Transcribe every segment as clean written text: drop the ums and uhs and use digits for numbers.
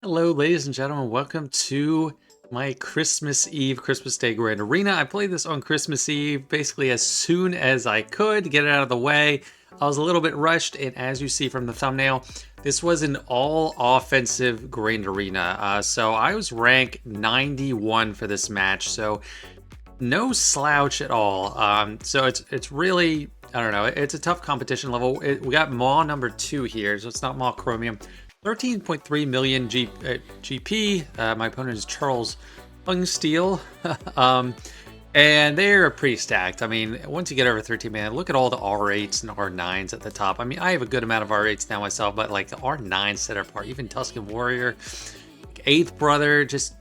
Hello, ladies and gentlemen. Welcome to my Christmas Eve, Christmas Day Grand Arena. I played this on Christmas Eve, basically as soon as I could get it out of the way. I was a little bit rushed, and as you see from the thumbnail, this was an all-offensive Grand Arena. So I was rank 91 for this match, so no slouch at all. So it's really, I don't know, it's a tough competition level. We got Maul number 2 here, so it's not Maul Chromium. 13.3 million GP. My opponent is Charles Hungsteel. And they're pretty stacked. I mean, once you get over 13 man, look at all the R8s and R9s at the top. I mean, I have a good amount of R8s now myself, but like the R9s set apart, even Tusken Warrior, 8th Brother, just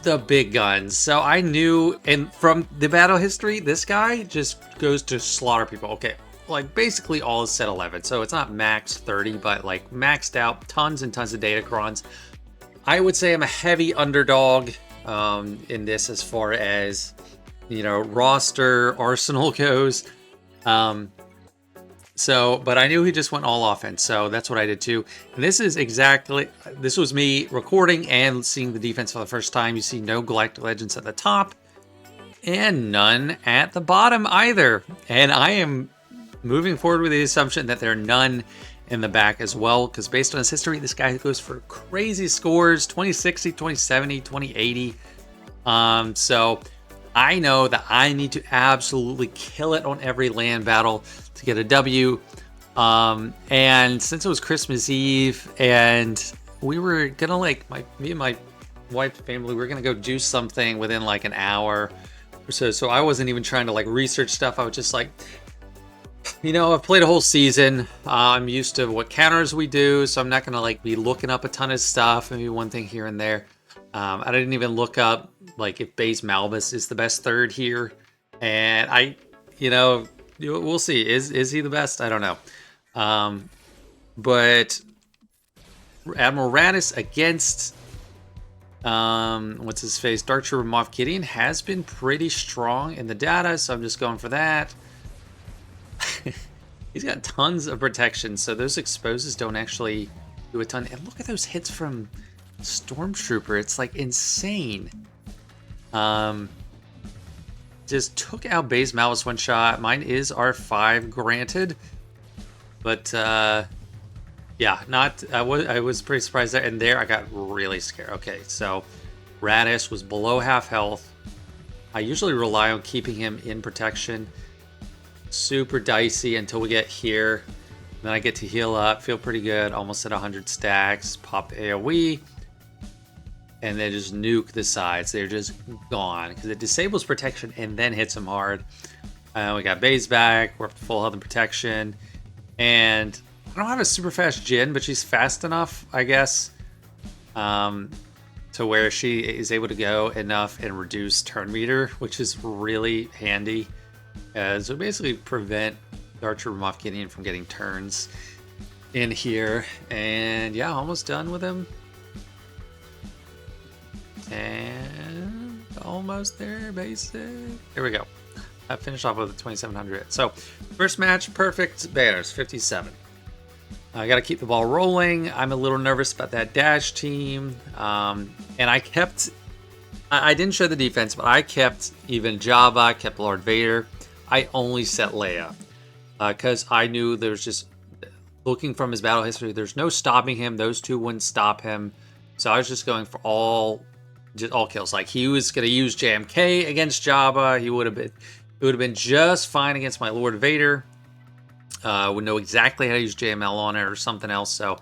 the big guns. So I knew, and from the battle history, this guy just goes to slaughter people. Okay, like basically all is set 11, so it's not max 30, but like maxed out, tons and tons of datacrons. I would say I'm a heavy underdog in this as far as, you know, roster arsenal goes. But I knew he just went all offense, so that's what I did too. And this was me recording and seeing the defense for the first time. You see no Galactic Legends at the top and none at the bottom either. And I am moving forward with the assumption that there are none in the back as well, because based on his history, this guy goes for crazy scores, 2060, 2070, 2080. So I know that I need to absolutely kill it on every land battle to get a W. And since it was Christmas Eve and we were gonna me and my wife's family, we were gonna go do something within like an hour or so. So I wasn't even trying to like research stuff. I was just like, you know, I've played a whole season. I'm used to what counters we do, so I'm not gonna like be looking up a ton of stuff. Maybe one thing here and there. I didn't even look up like if base Malgus is the best third here, and we'll see. Is he the best? I don't know. But Admiral Raddus against what's his face, Dark Trooper Moff Gideon has been pretty strong in the data, so I'm just going for that. He's got tons of protection, so those exposes don't actually do a ton. And look at those hits from Stormtrooper. It's like insane. Just took out base Malgus one shot. Mine is R5 granted, but yeah, I was pretty surprised there. And there I got really scared. Okay, so Raddus was below half health. I usually rely on keeping him in protection. Super dicey until we get here. Then I get to heal up, feel pretty good, almost at 100 stacks, pop AoE, and they just nuke the sides. They're just gone because it disables protection and then hits them hard. We got Baze back, we're up to full health and protection, and I don't have a super fast Jin, but she's fast enough, I guess, to where she is able to go enough and reduce turn meter, which is really handy. So basically prevent Dark Trooper Moff Gideon from getting turns in here. And yeah, almost done with him. And almost there, basic. Here we go. I finished off with a 2700. So first match, perfect banners, 57. I got to keep the ball rolling. I'm a little nervous about that dash team. And I didn't show the defense, but I kept even Jabba, I kept Lord Vader. I only set Leia because I knew there's just, looking from his battle history, there's no stopping him. Those two wouldn't stop him. So I was just going for all kills. Like he was going to use JMK against Jabba. It would have been just fine against my Lord Vader. Would know exactly how to use JML on it or something else. So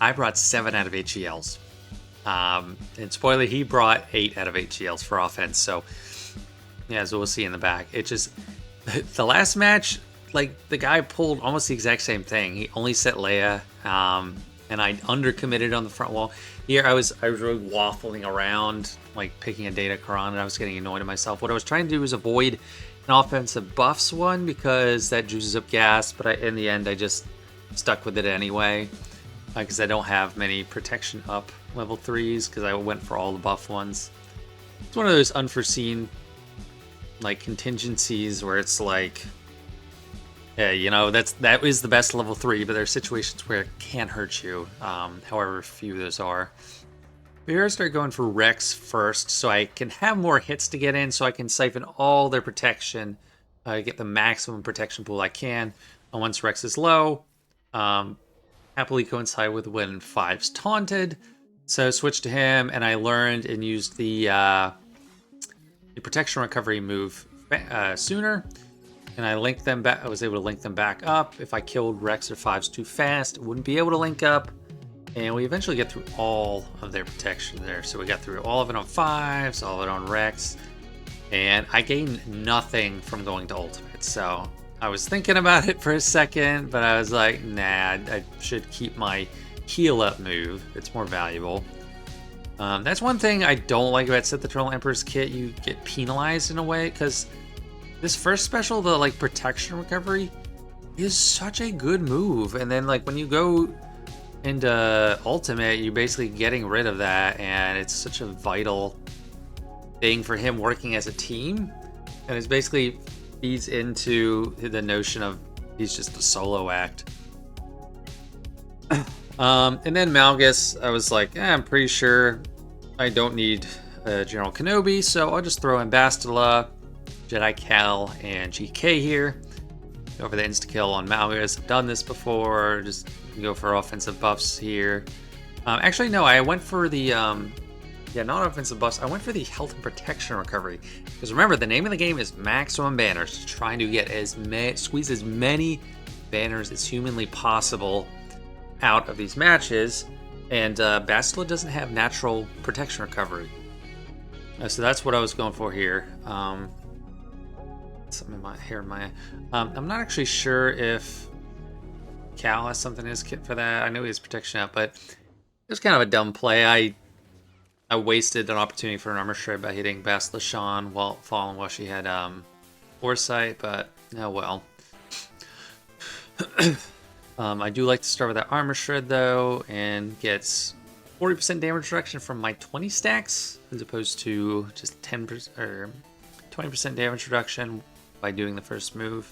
I brought 7 out of HELs. And spoiler, he brought 8 out of HELs for offense. So yeah, as we'll see in the back, it just, the last match, like the guy pulled almost the exact same thing. He only set Leia, and I undercommitted on the front wall. Here I was really waffling around, like picking a datacron, and I was getting annoyed at myself. What I was trying to do was avoid an offensive buffs one because that juices up gas, but in the end I just stuck with it anyway because I don't have many protection up level 3s because I went for all the buff ones. It's one of those unforeseen like contingencies where it's like Yeah, you know, that is the best level 3, but there are situations where it can hurt you, however few those are. We're going to start going for Rex first, so I can have more hits to get in, so I can siphon all their protection, get the maximum protection pool I can. And once Rex is low, happily coincide with when 5's taunted. So switch to him, and I learned and used the protection recovery move sooner. And I linked them back. I was able to link them back up. If I killed Rex or 5's too fast, it wouldn't be able to link up. And we eventually get through all of their protection there. So we got through all of it on 5's, all of it on Rex. And I gained nothing from going to ultimate. So I was thinking about it for a second, but I was like, nah, I should keep my heal up move. It's more valuable. That's one thing I don't like about Sith Eternal Emperor's kit. You get penalized in a way, because this first special, the like protection recovery, is such a good move. And then like when you go into ultimate, you're basically getting rid of that, and it's such a vital thing for him working as a team. And it's basically feeds into the notion of he's just a solo act. And then Malgus, I was like, I'm pretty sure I don't need General Kenobi, so I'll just throw in Bastilla, Jedi Cal, and GK here. Go for the insta-kill on Malgus. I've done this before. Just go for offensive buffs here. Actually, no, I went for the... not offensive buffs. I went for the health and protection recovery. Because remember, the name of the game is maximum banners. Trying to get squeeze as many banners as humanly possible out of these matches. And Bastilla doesn't have natural protection recovery. So that's what I was going for here. Something in my hair in my... I'm not actually sure if Cal has something in his kit for that. I know he has protection out, but it was kind of a dumb play. I wasted an opportunity for an armor shred by hitting Bastilla Shan while falling while she had foresight, but oh well. I do like to start with that armor shred though, and gets 40% damage reduction from my 20 stacks as opposed to just 10% or 20% damage reduction by doing the first move.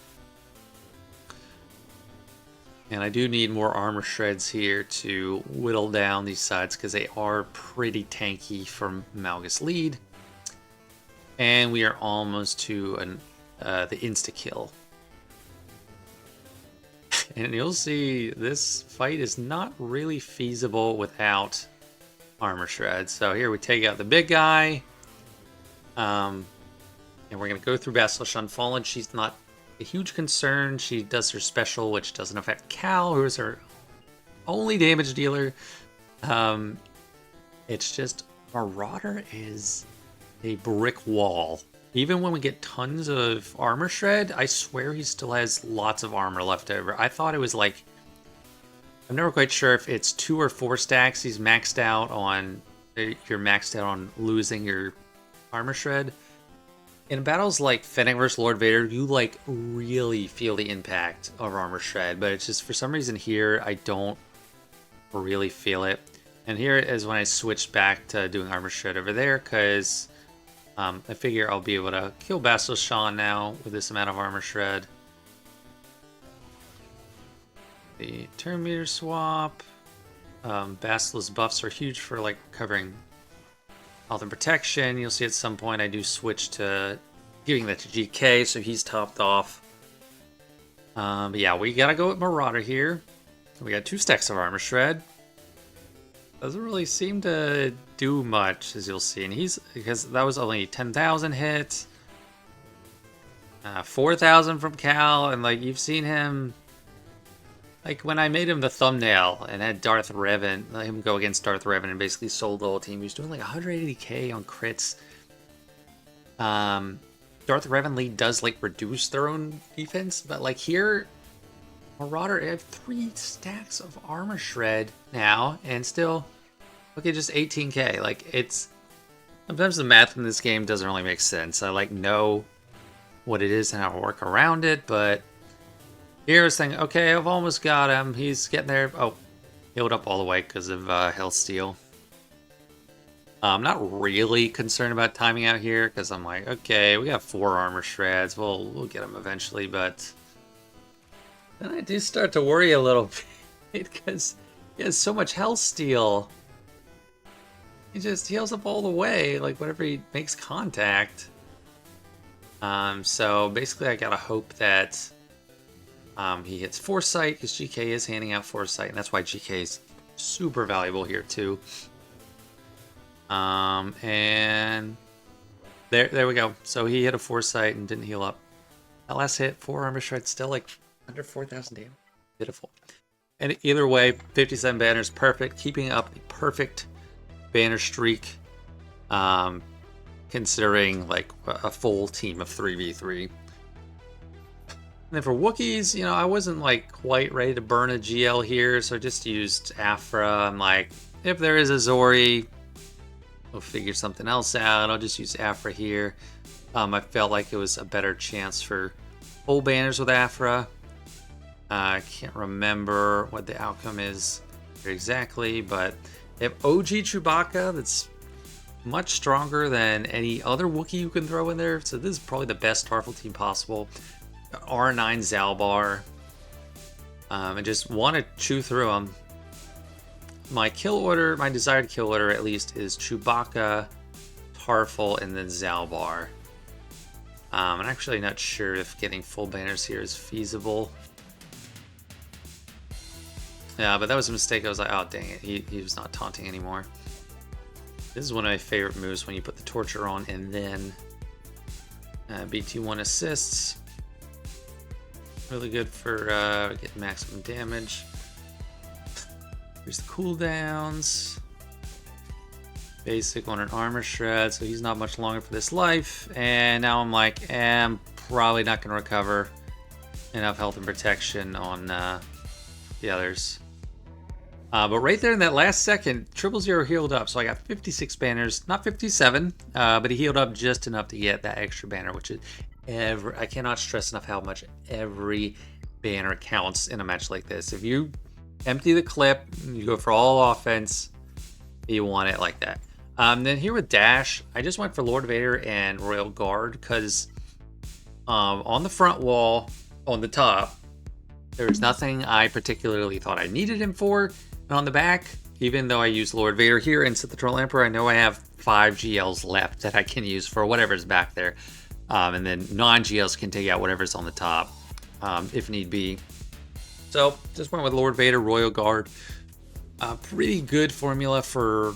And I do need more armor shreds here to whittle down these sides because they are pretty tanky from Malgus lead. And we are almost to the insta-kill. And you'll see this fight is not really feasible without armor shreds. So here we take out the big guy. And we're going to go through Bastilla Shan Fallen. She's not a huge concern. She does her special, which doesn't affect Cal, who is her only damage dealer. It's just Marauder is a brick wall. Even when we get tons of armor shred, I swear he still has lots of armor left over. I thought it was like... I'm never quite sure if it's 2 or 4 stacks he's maxed out on... You're maxed out on losing your armor shred. In battles like Fennec vs. Lord Vader, you like really feel the impact of armor shred, but it's just for some reason here I don't really feel it. And here is when I switched back to doing armor shred over there, because I figure I'll be able to kill Bastilla Shan now with this amount of armor shred. The turn meter swap. Bastilla's buffs are huge for like covering health and protection. You'll see at some point I do switch to giving that to GK, so he's topped off. But yeah, we gotta go with Marauder here. We got 2 stacks of armor shred. Doesn't really seem to do much, as you'll see. And because that was only 10,000 hits. 4,000 from Cal, and like you've seen him... Like, when I made him the thumbnail and had Darth Revan, let him go against Darth Revan and basically sold the whole team, he was doing like 180k on crits. Darth Revan lead does, like, reduce their own defense, but, like, here, Marauder, I have 3 stacks of armor shred now, and still, okay, just 18k. Like, it's... Sometimes the math in this game doesn't really make sense. I, like, know what it is and how to work around it, but... Here I was thinking, okay, I've almost got him. He's getting there. Oh, healed up all the way because of Hungsteel. I'm not really concerned about timing out here because I'm like, okay, we got 4 armor shreds. We'll get him eventually, but Then I do start to worry a little bit because he has so much health steal. He just heals up all the way, like whenever he makes contact. So basically I gotta hope that he hits Foresight, because GK is handing out Foresight, and that's why GK is super valuable here too. And there we go. So he hit a Foresight and didn't heal up. That last hit, 4 armor shred, still like under 4,000 damage. Beautiful. And either way, 57 banners, perfect. Keeping up the perfect banner streak, considering like a full team of 3v3. And then for Wookiees, you know, I wasn't like quite ready to burn a GL here, so I just used Aphra. I'm like, if there is a Zori, we'll figure something else out. I'll just use Aphra here. I felt like it was a better chance for full banners with Aphra. I can't remember what the outcome is exactly, but they have OG Chewbacca that's much stronger than any other Wookiee you can throw in there. So this is probably the best Tarful team possible. R9 Zalbar. And just want to chew through them. My kill order, my desired kill order at least, is Chewbacca, Tarful, and then Zalbar. I'm actually not sure if getting full banners here is feasible. Yeah, but that was a mistake. I was like, oh dang it, he was not taunting anymore. This is one of my favorite moves when you put the torture on and then BT1 assists. Really good for getting maximum damage. Here's the cooldowns. Basic on an armor shred, so he's not much longer for this life. And now I'm like, I'm probably not going to recover enough health and protection on the others. But right there in that last second, 000 healed up, so I got 56 banners, not 57, but he healed up just enough to get that extra banner, which is I cannot stress enough how much every banner counts in a match like this. If you empty the clip, you go for all offense, you want it like that. Then here with Dash, I just went for Lord Vader and Royal Guard because on the front wall, on the top, there's nothing I particularly thought I needed him for. And on the back, even though I use Lord Vader here and Sith the Troll Emperor, I know I have 5 GLs left that I can use for whatever's back there. And then non-GLs can take out whatever's on the top if need be. So just went with Lord Vader, Royal Guard. Pretty good formula for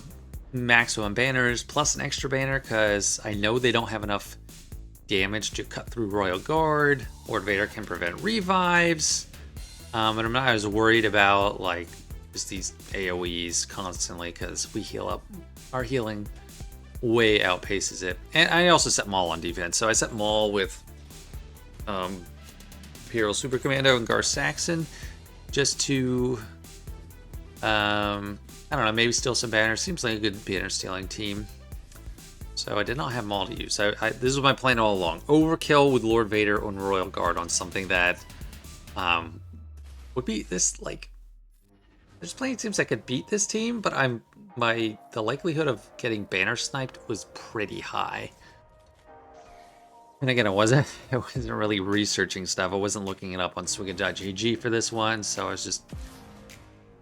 maximum banners plus an extra banner because I know they don't have enough damage to cut through Royal Guard. Lord Vader can prevent revives. And I'm not as worried about like just these AoEs constantly because we heal up. Our healing way outpaces it. And I also set Maul on defense. So I set Maul with Imperial Super Commando and Gar Saxon just to I don't know, maybe steal some banners. Seems like a good banner stealing team. So I did not have Maul to use. This was my plan all along. Overkill with Lord Vader on Royal Guard on something that would be this, like, there's plenty of teams that could beat this team, but the likelihood of getting banner sniped was pretty high. And again, I wasn't really researching stuff. I wasn't looking it up on Swigga.gg for this one, so I was just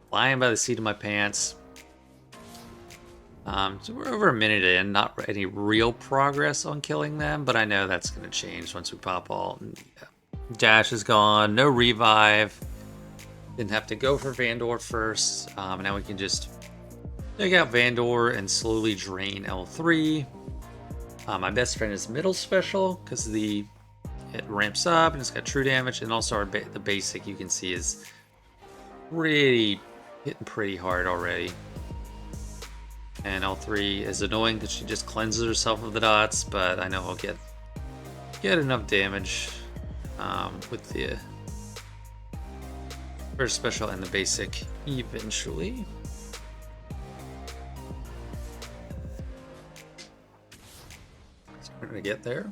flying by the seat of my pants. So we're over a minute in, not any real progress on killing them, but I know that's going to change once we pop all. Dash is gone, no revive. Didn't have to go for Vandor first. Now we can just take out Vandor and slowly drain L3. My best friend is middle special because it ramps up and it's got true damage, and also the basic you can see is hitting pretty hard already. And L3 is annoying because she just cleanses herself of the dots, but I know I'll get enough damage with the first special and the basic eventually. So we're gonna get there.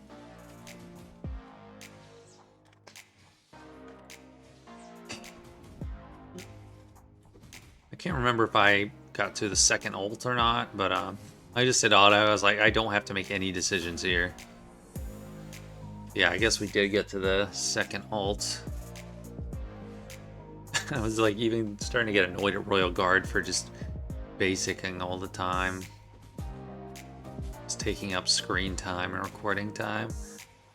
I can't remember if I got to the second ult or not, but I just did auto. I was like, I don't have to make any decisions here. Yeah, I guess we did get to the second ult. I was like even starting to get annoyed at Royal Guard for just basicing all the time. Just taking up screen time and recording time.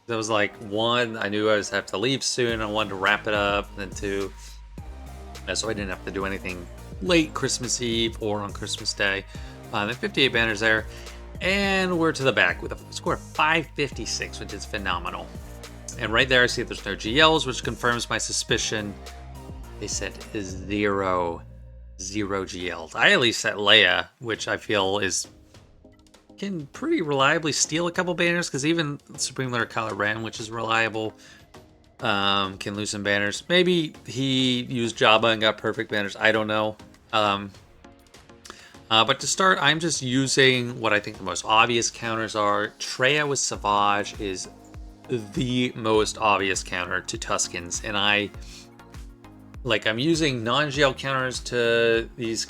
There was like one, I knew I was have to leave soon. I wanted to wrap it up. And then two, so I didn't have to do anything late Christmas Eve or on Christmas Day. Then 58 banners there. And we're to the back with a score of 556, which is phenomenal. And right there I see there's no GLs, which confirms my suspicion. They said zero GLs. I at least set Leia, which I feel can pretty reliably steal a couple banners, because even Supreme Leader Kylo Ren, which is reliable, can lose some banners. Maybe he used Jabba and got perfect banners. I don't know. But to start, I'm just using what I think the most obvious counters are. Traya with Savage is the most obvious counter to Tuskens, and I'm using non-GL counters to these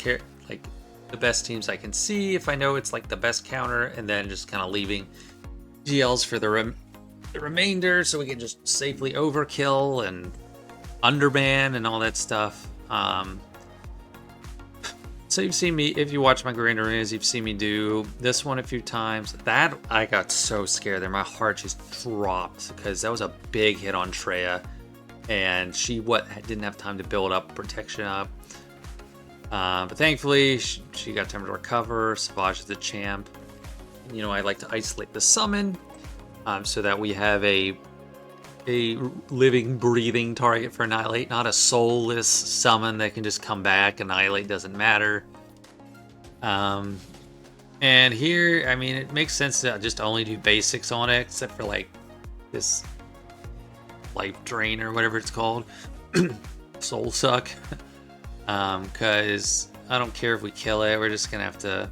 the best teams I can see if I know it's like the best counter, and then just kind of leaving GLs for the remainder so we can just safely overkill and underban and all that stuff. So you've seen me, if you watch my Grand Arenas, you've seen me do this one a few times. That, I got so scared there. My heart just dropped because that was a big hit on Traya. And she didn't have time to build up protection up. But thankfully, she got time to recover. Savage is the champ. You know, I like to isolate the summon so that we have a living, breathing target for Annihilate, not a soulless summon that can just come back. Annihilate doesn't matter. And here, I mean, it makes sense to just only do basics on it, except for like this life drain or whatever it's called. Soul suck. Because I don't care if we kill it, we're just gonna have to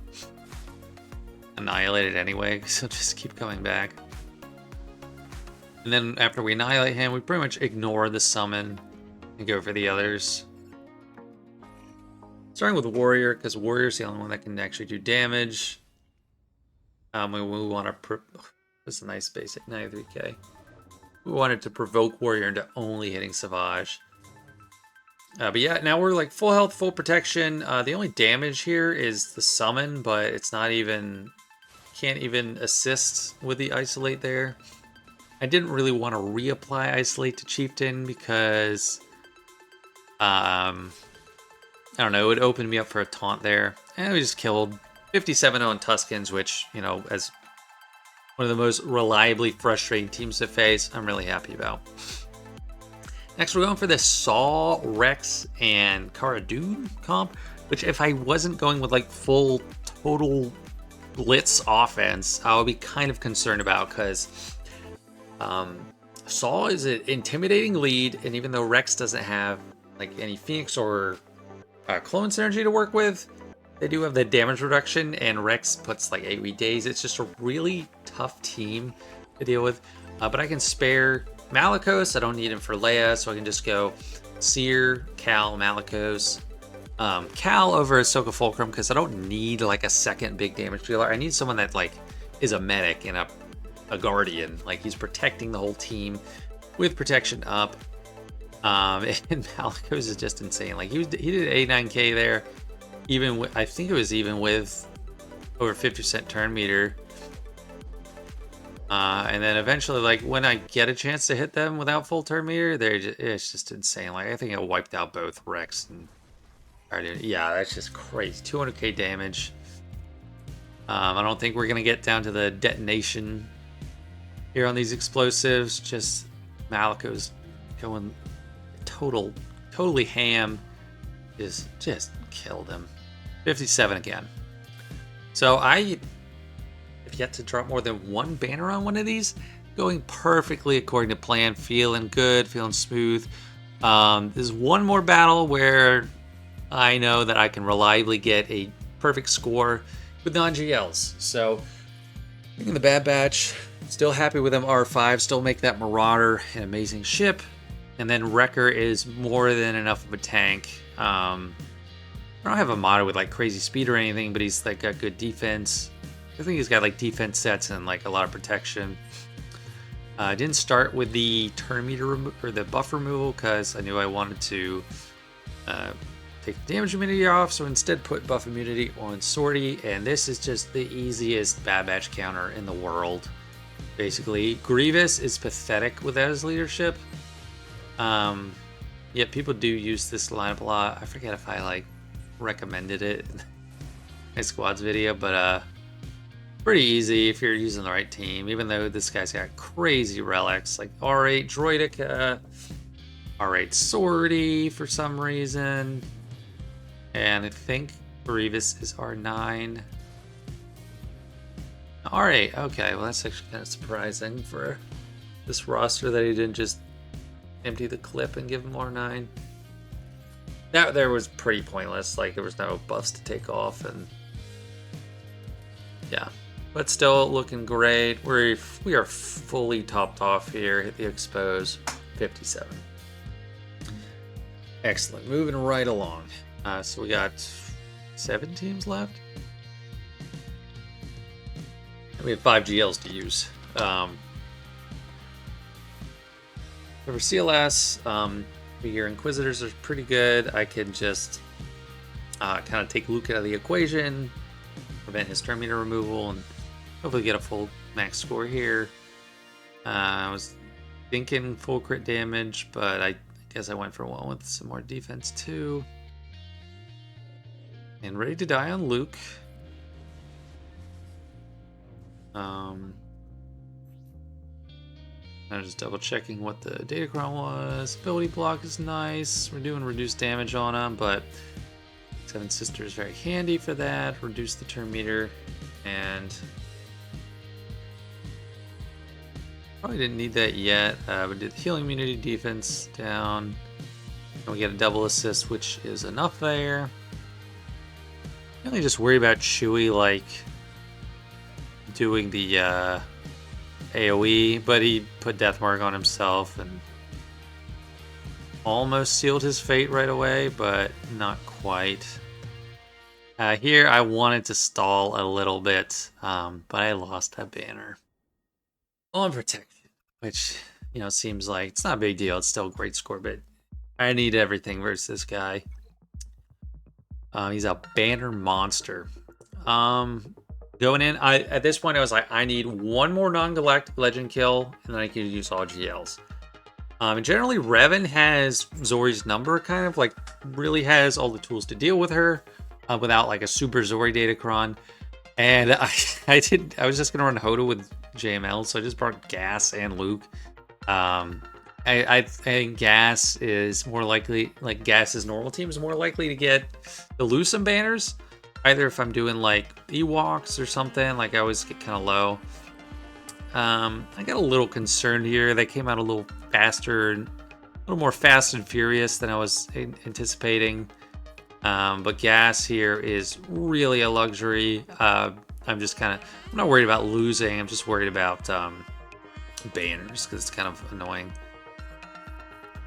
annihilate it anyway, so just keep coming back. And then after we annihilate him, we pretty much ignore the summon and go for the others. Starting with Warrior, because Warrior's the only one that can actually do damage. We want to... This is a nice basic 93k. We wanted to provoke Warrior into only hitting Savage. But yeah, now we're like full health, full protection. The only damage here is the summon, but it's not even... Can't even assist with the Isolate there. I didn't really want to reapply Isolate to Chieftain because, I don't know, it opened me up for a taunt there. And we just killed 57 on Tuskens, which, you know, as one of the most reliably frustrating teams to face, I'm really happy about. Next, we're going for the Saw, Rex, and Cara Dune comp, which if I wasn't going with like full total blitz offense, I would be kind of concerned about, because Saw is an intimidating lead, and even though Rex doesn't have like any Phoenix or clone synergy to work with, they do have the damage reduction, and Rex puts like 8 days. It's just a really tough team to deal with. But I can spare Malicos. I don't need him for Leia, so I can just go Cere, Cal, Malicos. Cal over Ahsoka Fulcrum, because I don't need like a second big damage dealer. I need someone that like is a medic and a guardian, like he's protecting the whole team with protection up. And Malicos is just insane. Like he did 89k there, even with, I think it was even with over 50% turn meter. And then eventually, like when I get a chance to hit them without full turn meter, it's just insane. Like I think I wiped out both Rex and yeah, that's just crazy. 200k damage. I don't think we're gonna get down to the detonation here on these explosives. Just Malicos going totally ham. Just killed him. 57 again. So I have yet to drop more than one banner on one of these. Going perfectly according to plan. Feeling good, feeling smooth. There's one more battle where I know that I can reliably get a perfect score with non-GLs. So, in the Bad Batch, still happy with them R5, still make that Marauder an amazing ship. And then Wrecker is more than enough of a tank. I don't have a motto with like crazy speed or anything, but he's like got good defense. I think he's got like defense sets and like a lot of protection. I didn't start with the turn meter or the buff removal because I knew I wanted to Take the damage immunity off, so instead put buff immunity on Zori, and this is just the easiest Bad Batch counter in the world. Basically, Grievous is pathetic without his leadership. Yeah, people do use this lineup a lot. I forget if I like recommended it in my squad's video, but pretty easy if you're using the right team, even though this guy's got crazy relics like R8 Droidica, R8 Zori for some reason, and I think Grievous is R9. R8, okay, well that's actually kind of surprising for this roster that he didn't just empty the clip and give him R9. That there was pretty pointless, like there was no buffs to take off, and yeah. But still looking great. We are fully topped off here. Hit the expose, 57. Excellent. Moving right along. So we got 7 teams left. And we have 5 GLs to use. For CLS, your Inquisitors are pretty good. I can just kind of take Luke out of the equation, prevent his turn meter removal, and hopefully get a full max score here. I was thinking full crit damage, but I guess I went for one with some more defense too. And ready to die on Luke. I'm just double checking what the Datacron was. Ability block is nice. We're doing reduced damage on him, but Seven Sisters is very handy for that. Reduce the turn meter, and probably didn't need that yet. We did healing immunity, defense down, and we get a double assist, which is enough there. Really just worry about Chewie like doing the AoE, but he put Deathmark on himself and almost sealed his fate right away, but not quite. Here I wanted to stall a little bit, but I lost that banner on protection, which, you know, seems like it's not a big deal. It's still a great score, but I need everything versus this guy. He's a banner monster. Going in, at this point I was like, I need one more non-galactic legend kill, and then I can use all GLs. And generally, Revan has Zori's number, kind of like really has all the tools to deal with her without like a super Zori Datacron. And I was just gonna run Hoda with JML, so I just brought Gas and Luke. I think Gas is more likely, like Gas's normal team is more likely to get the Lucem banners. Either if I'm doing like Ewoks or something, like I always get kind of low. I got a little concerned here. They came out a little faster, a little more fast and furious than I was anticipating. But Gas here is really a luxury. I'm not worried about losing. I'm just worried about banners because it's kind of annoying.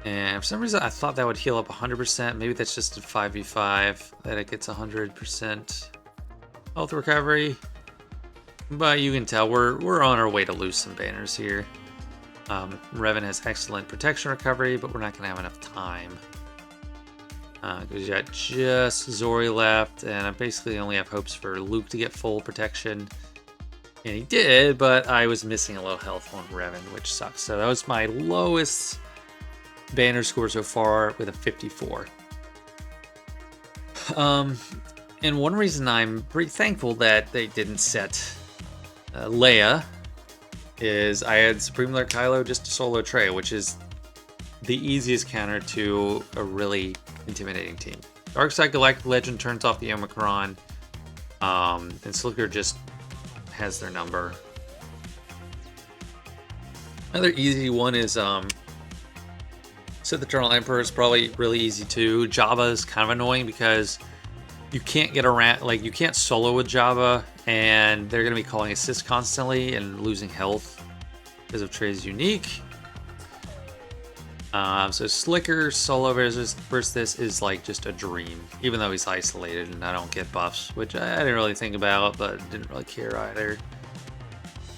And for some reason, I thought that would heal up 100%. Maybe that's just a 5v5 that it gets 100% health recovery. But you can tell we're on our way to lose some banners here. Revan has excellent protection recovery, but we're not going to have enough time. Because you got just Zori left, and I basically only have hopes for Luke to get full protection. And he did, but I was missing a little health on Revan, which sucks. So that was my lowest banner score so far with a 54. And one reason I'm pretty thankful that they didn't set Leia is I had Supreme Lord Kylo just to solo Traya, which is the easiest counter to a really intimidating team. Darkside Galactic Legend turns off the Omicron, and Slicker just has their number. Another easy one is Sith Eternal Emperor is probably really easy too. Jabba is kind of annoying because you can't get around, like you can't solo with Jabba, and they're going to be calling assist constantly and losing health because of Traya's unique. So Slicker solo versus this is like just a dream, even though he's isolated and I don't get buffs, which I didn't really think about, but didn't really care either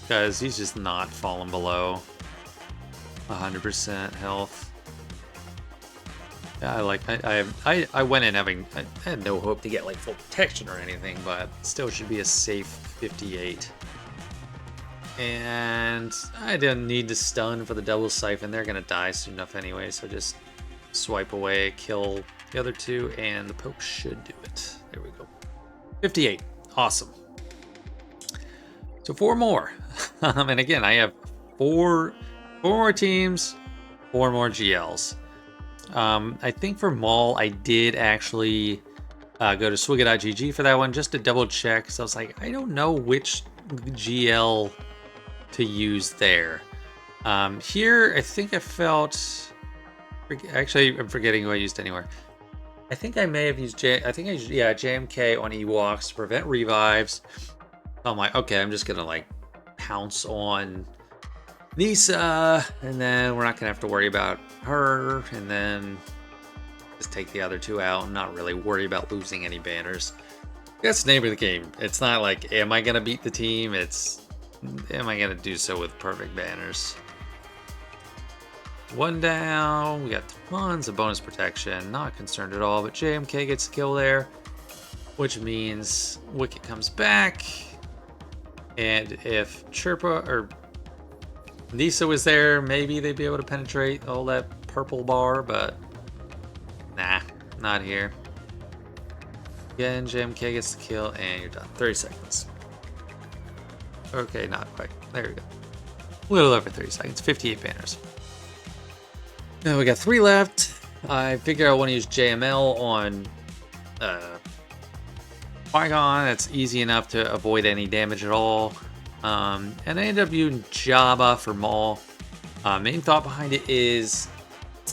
because he's just not falling below 100% health. Yeah, I went in having I had no hope to get like full protection or anything, but still should be a safe 58. And I didn't need to stun for the double siphon. They're gonna die soon enough anyway, so just swipe away, kill the other two, and the poke should do it. There we go. 58. Awesome. So 4 more. And again, I have four more teams, 4 more GLs. I think for Maul, I did actually go to swigga.gg for that one just to double check. So I was like, I don't know which GL to use there. Here, I think I felt... Actually, I'm forgetting who I used anywhere. I think I may have used JMK on Ewoks to prevent revives. I'm like, okay, I'm just gonna like pounce on Nisa, and then we're not gonna have to worry about her, and then just take the other 2 out and not really worry about losing any banners. That's the name of the game. It's not like, am I gonna beat the team? It's, am I gonna do so with perfect banners? 1 down. We got tons of bonus protection. Not concerned at all, but JMK gets the kill there, which means Wicket comes back. And if Chirpa or Nisa was there, maybe they'd be able to penetrate all that purple bar, but nah, not here. Again, JMK gets the kill, and you're done. 30 seconds. Okay, not quite. There we go. A little over 30 seconds. 58 banners. Now we got 3 left. I figure I want to use JML on Qui-Gon. That's easy enough to avoid any damage at all. And I ended up using Jabba for Maul. Main thought behind it is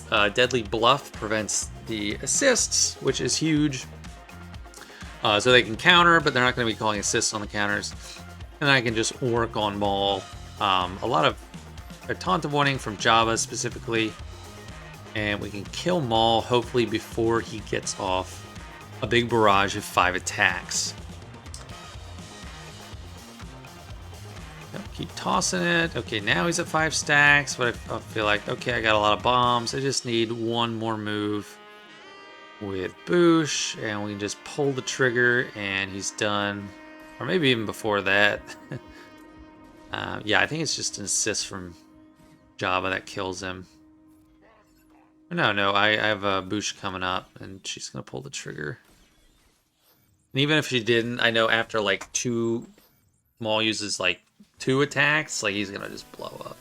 Deadly Bluff prevents the assists, which is huge. So they can counter, but they're not going to be calling assists on the counters. And I can just work on Maul. A lot of a taunt of warning from Jabba specifically. And we can kill Maul hopefully before he gets off a big barrage of 5 attacks. Keep tossing it. Okay, now he's at 5 stacks, but I feel like, okay, I got a lot of bombs. I just need 1 more move with Boosh, and we can just pull the trigger, and he's done. Or maybe even before that. Yeah, I think it's just an assist from Jabba that kills him. No, I have a Boosh coming up, and she's going to pull the trigger. And even if she didn't, I know after like 2, Maul uses like 2 attacks, like he's going to just blow up.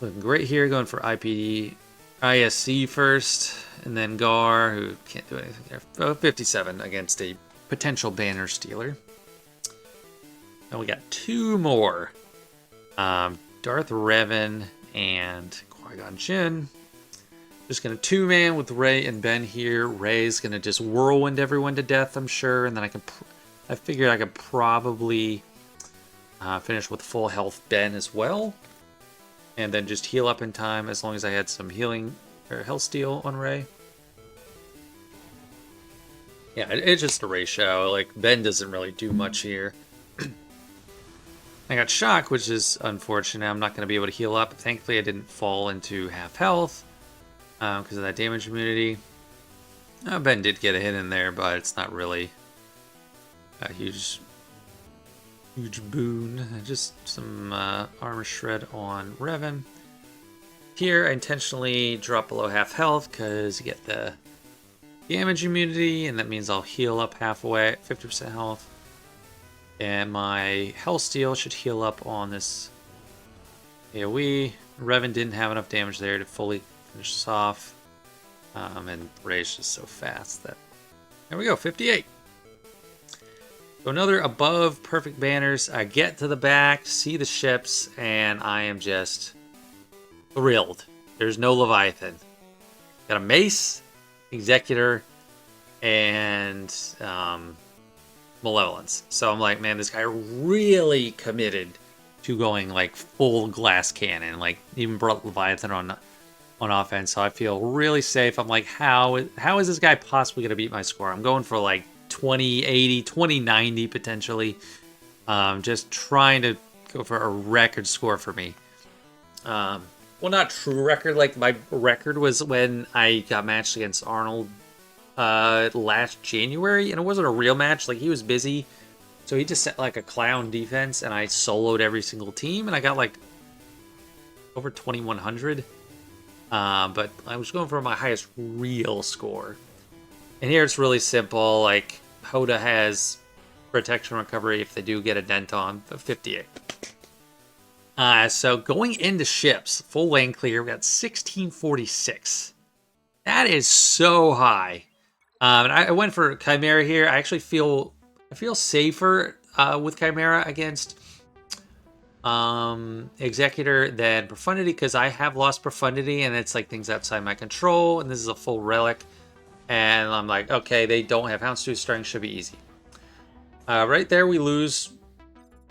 Looking great here, going for ISC first, and then Gar, who can't do anything there. Oh, 57 against a potential banner stealer. And we got 2 more. Darth Revan and Qui-Gon Jinn. Just gonna 2-man with Rey and Ben here. Rey's gonna just whirlwind everyone to death, I'm sure, and then I figured I could probably finish with full health Ben as well, and then just heal up in time as long as I had some healing or health steal on Rey. Yeah, it's just a Rey show. Like Ben doesn't really do much here. I got shock, which is unfortunate. I'm not going to be able to heal up. Thankfully, I didn't fall into half health because of that damage immunity. Ben did get a hit in there, but it's not really a huge boon. Just some armor shred on Revan. Here, I intentionally drop below half health because you get the damage immunity, and that means I'll heal up halfway at 50% health. And my health steal should heal up on this AoE. Revan didn't have enough damage there to fully finish this off. And Rey's just so fast that... There we go, 58. So another above perfect banners. I get to the back, see the ships, and I am just thrilled. There's no Leviathan. Got a Mace, Executor, and... Malevolence. So I'm like, man, this guy really committed to going like full glass cannon, like even brought Leviathan on offense. So I feel really safe. I'm like, how is this guy possibly going to beat my score? I'm going for like 2080, 2090 potentially. Just trying to go for a record score for me. well, not true record. Like, my record was when I got matched against Arnold last January, and it wasn't a real match. Like, he was busy, so he just set like a clown defense, and I soloed every single team, and I got like over 2100. But I was going for my highest real score. And here it's really simple. Like, Hoda has protection recovery if they do get a dent on, 58. So going into ships, full lane clear, we got 1646. That is so high. And I went for Chimaera here. I actually feel safer with Chimaera against Executor than Profundity, because I have lost Profundity and it's like things outside my control, and this is a full relic, and I'm like, okay, they don't have Hungsteel strength, should be easy. Right there we lose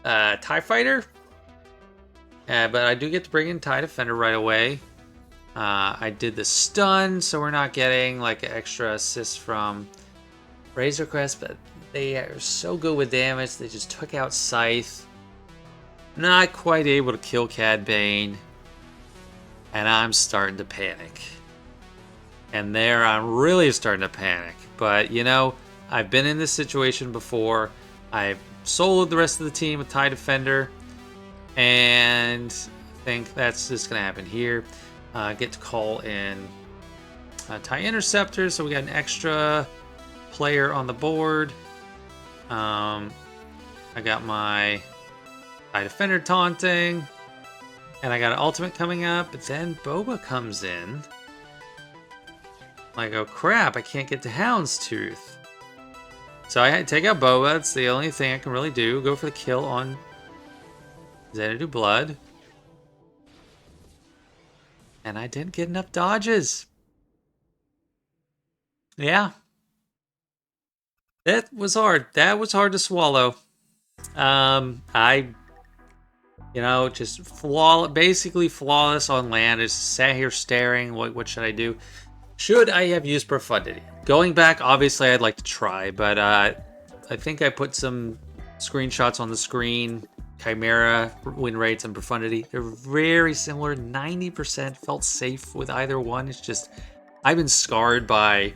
TIE Fighter, but I do get to bring in TIE Defender right away. I did the stun, so we're not getting like an extra assist from Razor Crest, but they are so good with damage. They just took out Scythe. Not quite able to kill Cad Bane, and I'm starting to panic. And there I'm really starting to panic. But, you know, I've been in this situation before. I've soloed the rest of the team with TIE Defender, and I think that's just going to happen here. Get to call in TIE Interceptor, so we got an extra player on the board. I got my TIE Defender taunting, and I got an ultimate coming up, but then Boba comes in. Like, oh crap, I can't get to Houndstooth. So I take out Boba, it's the only thing I can really do. Go for the kill on Xanadu Blood. And I didn't get enough dodges. Yeah. That was hard. That was hard to swallow. You know, just basically flawless on land. I just sat here staring. What should I do? Should I have used Profundity? Going back, obviously, I'd like to try, but I think I put some screenshots on the screen. Chimaera win rates and Profundity, they're very similar. 90% felt safe with either one. It's just, I've been scarred by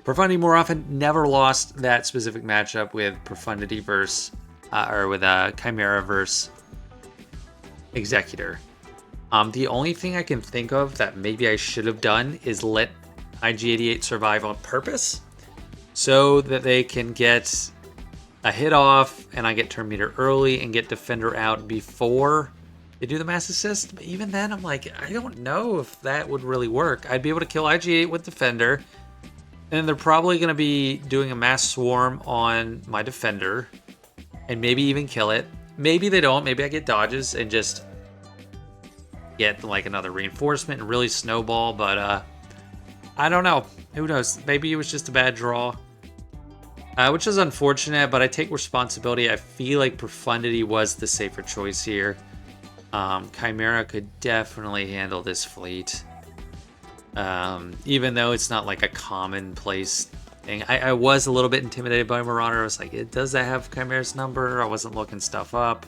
Profundity more often. Never lost that specific matchup with Profundity versus, or with Chimaera versus Executor. The only thing I can think of that maybe I should have done is let IG-88 survive on purpose so that they can get a hit off and I get turn meter early and get Defender out before they do the mass assist. But even then, I'm like, I don't know if that would really work. I'd be able to kill IG-8 with Defender, and they're probably going to be doing a mass swarm on my Defender and maybe even kill it. Maybe they don't. Maybe I get dodges and just get like another reinforcement and really snowball, but I don't know. Who knows? Maybe it was just a bad draw, which is unfortunate, but I take responsibility. I feel like Profundity was the safer choice here. Chimaera could definitely handle this fleet, even though it's not like a commonplace thing. I was a little bit intimidated by Marauder. I was like, does that have Chimaera's number? I wasn't looking stuff up.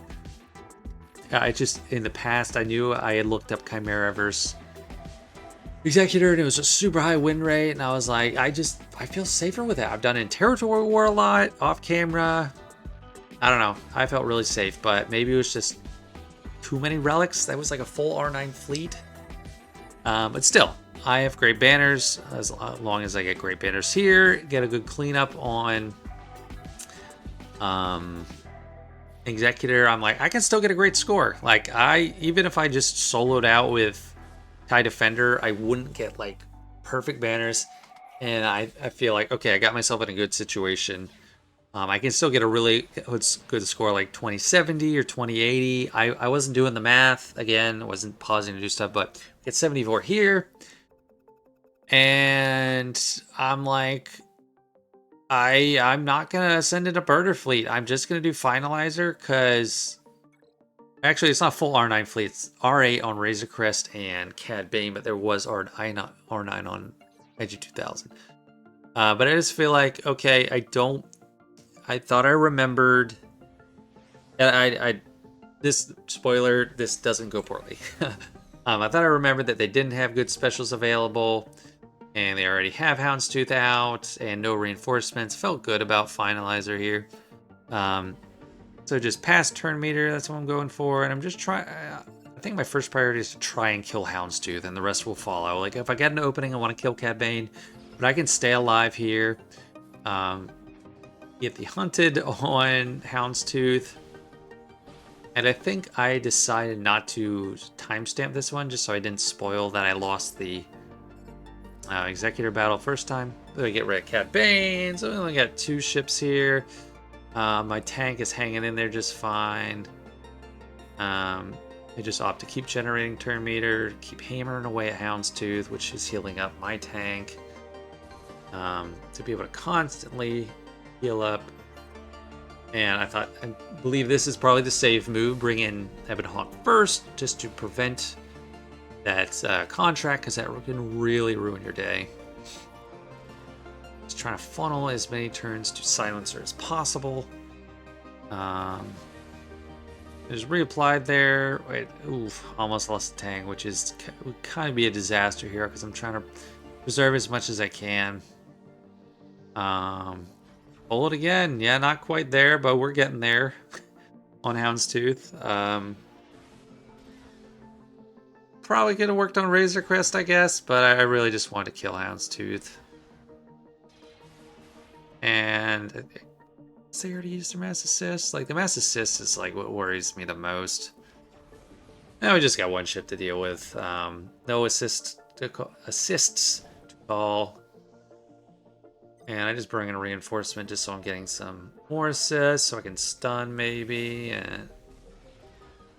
I just, in the past, I knew I had looked up Chimaera versus Executor, and it was a super high win rate, and I was like, I feel safer with it. I've done it in Territory War a lot, off camera. I don't know. I felt really safe, but maybe it was just too many relics. That was like a full R9 fleet. But still, I have great banners. As long as I get great banners here, get a good cleanup on Executor, I'm like, I can still get a great score. Like, even if I just soloed out with TIE Defender, I wouldn't get like perfect banners. And I feel like, okay, I got myself in a good situation. I can still get a really good score like 2070 or 2080. I wasn't doing the math. Again, I wasn't pausing to do stuff, but get 74 here. And I'm like, I'm not going to send in a birder fleet. I'm just going to do Finalizer, because actually it's not full R9 fleet. It's R8 on Razor Crest and Cad Bane, but there was R9 on IG-2000. But I just feel like, okay, I thought I remembered. This spoiler, this doesn't go poorly. I thought I remembered that they didn't have good specials available, and they already have Houndstooth out, and no reinforcements. Felt good about Finalizer here. So just past turn meter, that's what I'm going for, and I'm just trying... I think my first priority is to try and kill Houndstooth, and the rest will follow. Like, if I get an opening, I want to kill Cad Bane, but I can stay alive here. Get the hunted on Houndstooth. And I think I decided not to timestamp this one, just so I didn't spoil that I lost the Executor battle first time. Then I get rid of Cad Bane, so we only got 2 ships here. My tank is hanging in there just fine. I just opt to keep generating turn meter, keep hammering away at Houndstooth, which is healing up my tank. To be able to constantly heal up. And I believe this is probably the safe move. Bring in Ebon Hawk first, just to prevent that contract, because that can really ruin your day. Just trying to funnel as many turns to Silencer as possible. There's reapplied there. Wait, oof, almost lost the tank, which would kind of be a disaster here, because I'm trying to preserve as much as I can. Hold it again. Yeah, not quite there, but we're getting there on Houndstooth. Probably could have worked on Razor Crest, I guess, but I really just wanted to kill Houndstooth. And they already used their Mass Assist. Like, the Mass Assist is like what worries me the most. Now we just got 1 ship to deal with. No assists to call. And I just bring in a reinforcement just so I'm getting some more assists, so I can stun maybe,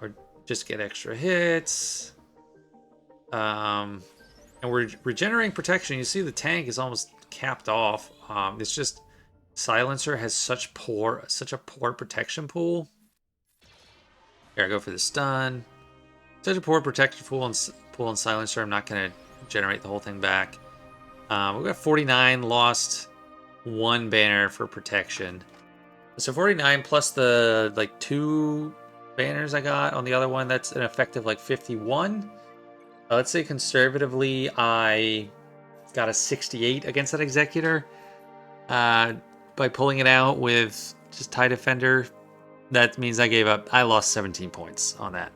or just get extra hits. And we're regenerating protection. You see the tank is almost capped off. It's just Silencer has such a poor protection pool. Here, I go for the stun. Such a poor protection pool and Silencer. I'm not gonna generate the whole thing back. We've got 49 lost. 1 banner for protection. So 49 plus the 2 banners I got on the other one, that's an effective 51. Let's say conservatively I got a 68 against that Executor. By pulling it out with just TIE Defender, that means I lost 17 points on that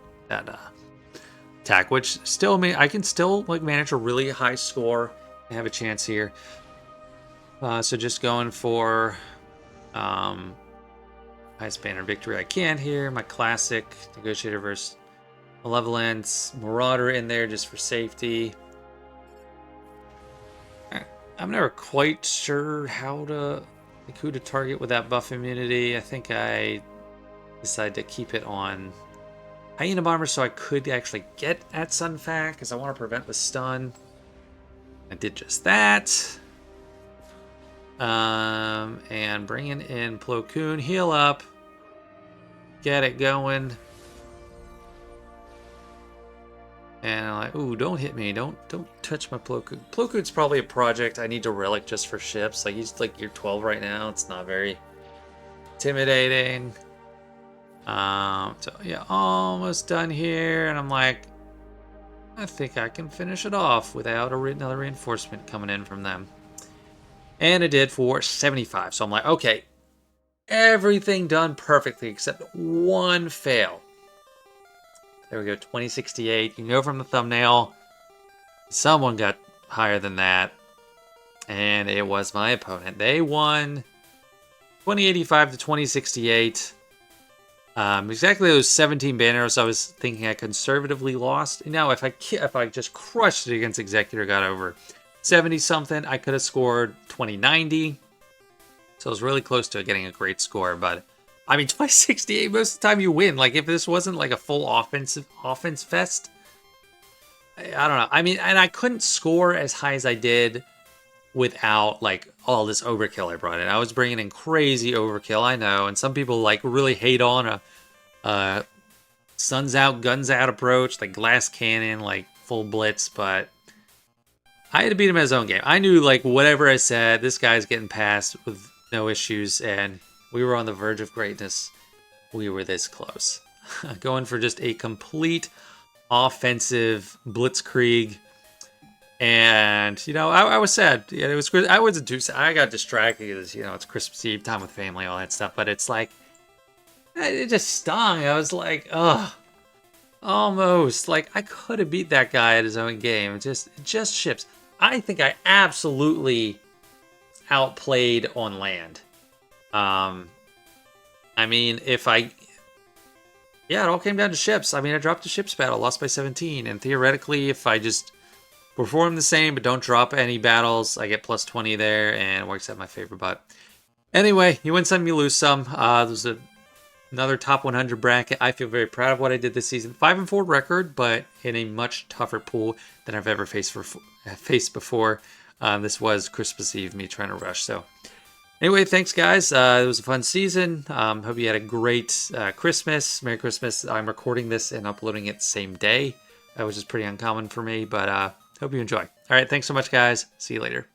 attack, which still I can still manage a really high score and have a chance here. So just going for highest banner victory I can here. My classic Negotiator versus Malevolence. Marauder in there just for safety. I'm never quite sure who to target with that buff immunity. I think I decided to keep it on Hyena Bomber so I could actually get at Sunfac, because I want to prevent the stun. I did just that. And bringing in Plo Koon, heal up, get it going. And I'm like, ooh, don't hit me, don't touch my Plo Koon. Plo Koon's probably a project I need to relic just for ships. Like, he's year 12 right now. It's not very intimidating. So yeah, almost done here, and I'm like, I think I can finish it off without another reinforcement coming in from them. And it did for 75. So I'm like, okay, everything done perfectly except 1 fail. There we go, 2068. You know from the thumbnail, someone got higher than that. And it was my opponent. They won 2085 to 2068. Exactly those 17 banners I was thinking I conservatively lost. Now, if I just crushed it against Executor, got over 70-something, I could have scored 2090. So I was really close to getting a great score. But, I mean, 2068, most of the time you win. Like, if this wasn't like a full offense fest, I don't know. I mean, and I couldn't score as high as I did without, like, all this overkill I brought in. I was bringing in crazy overkill, I know. And some people, like, really hate on a suns out, guns out approach, like glass cannon, like full blitz, but I had to beat him in his own game. I knew, like, whatever I said, this guy's getting past with no issues, and we were on the verge of greatness. We were this close. Going for just a complete offensive blitzkrieg. And, you know, I was sad. Yeah, it was good. I wasn't too sad. I got distracted because, you know, it's Christmas Eve, time with family, all that stuff. But it's like, it just stung. I was like, ugh. Almost. Like, I could have beat that guy at his own game. Just ships. I think I absolutely outplayed on land. I mean, yeah, it all came down to ships. I mean, I dropped a ships battle, lost by 17. And theoretically, if I just perform the same but don't drop any battles, I get plus 20 there, and it works out my favor. But anyway, you win some, you lose some. There's another top 100 bracket. I feel very proud of what I did this season. 5-4 record, but in a much tougher pool than I've ever faced before. This was Christmas Eve, me trying to rush. So anyway, thanks guys. It was a fun season. Hope you had a great Christmas. Merry Christmas. I'm recording this and uploading it the same day, which is pretty uncommon for me, but hope you enjoy. All right, thanks so much guys. See you later.